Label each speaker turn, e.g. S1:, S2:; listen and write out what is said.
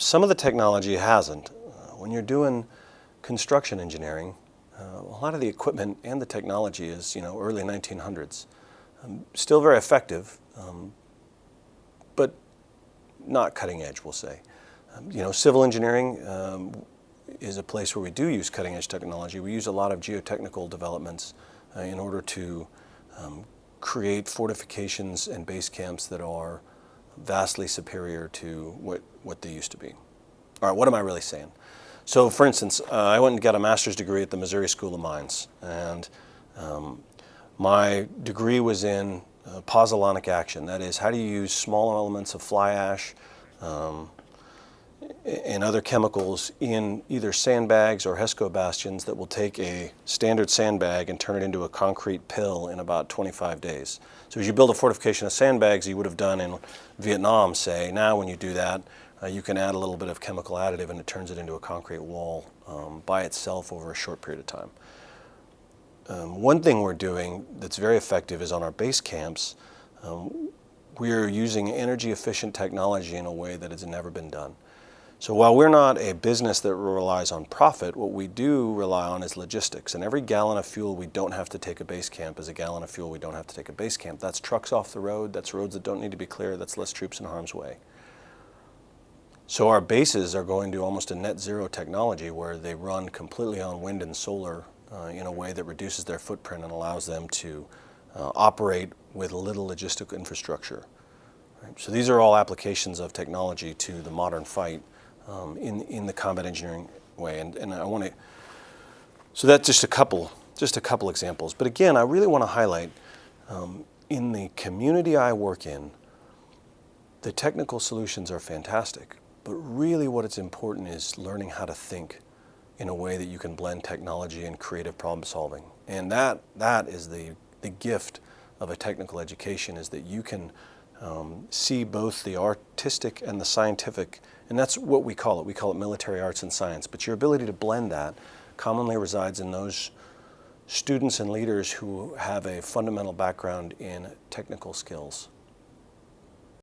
S1: Some of the technology hasn't. When you're doing construction engineering, a lot of the equipment and the technology is, early 1900s. Still very effective, but not cutting edge, we'll say. Civil engineering is a place where we do use cutting edge technology. We use a lot of geotechnical developments in order to create fortifications and base camps that are vastly superior to what they used to be. All right, what am I really saying? So for instance, I went and got a master's degree at the Missouri School of Mines, and my degree was in pozzolanic action. That is, how do you use small elements of fly ash and other chemicals in either sandbags or HESCO bastions that will take a standard sandbag and turn it into a concrete pill in about 25 days. So as you build a fortification of sandbags you would have done in Vietnam, say, now when you do that, you can add a little bit of chemical additive and it turns it into a concrete wall by itself over a short period of time. One thing we're doing that's very effective is on our base camps, we're using energy efficient technology in a way that has never been done. So while we're not a business that relies on profit, what we do rely on is logistics. And every gallon of fuel we don't have to take a base camp is a gallon of fuel we don't have to take a base camp. That's trucks off the road, that's roads that don't need to be cleared, that's less troops in harm's way. So our bases are going to almost a net zero technology where they run completely on wind and solar in a way that reduces their footprint and allows them to operate with little logistical infrastructure. Right? So these are all applications of technology to the modern fight in the combat engineering way. And I want to, so that's just a couple examples. But again, I really want to highlight in the community I work in, the technical solutions are fantastic. But really what it's important is learning how to think in a way that you can blend technology and creative problem solving. And that is the gift of a technical education, is that you can see both the artistic and the scientific, and that's what we call it. We call it military arts and science. But your ability to blend that commonly resides in those students and leaders who have a fundamental background in technical skills.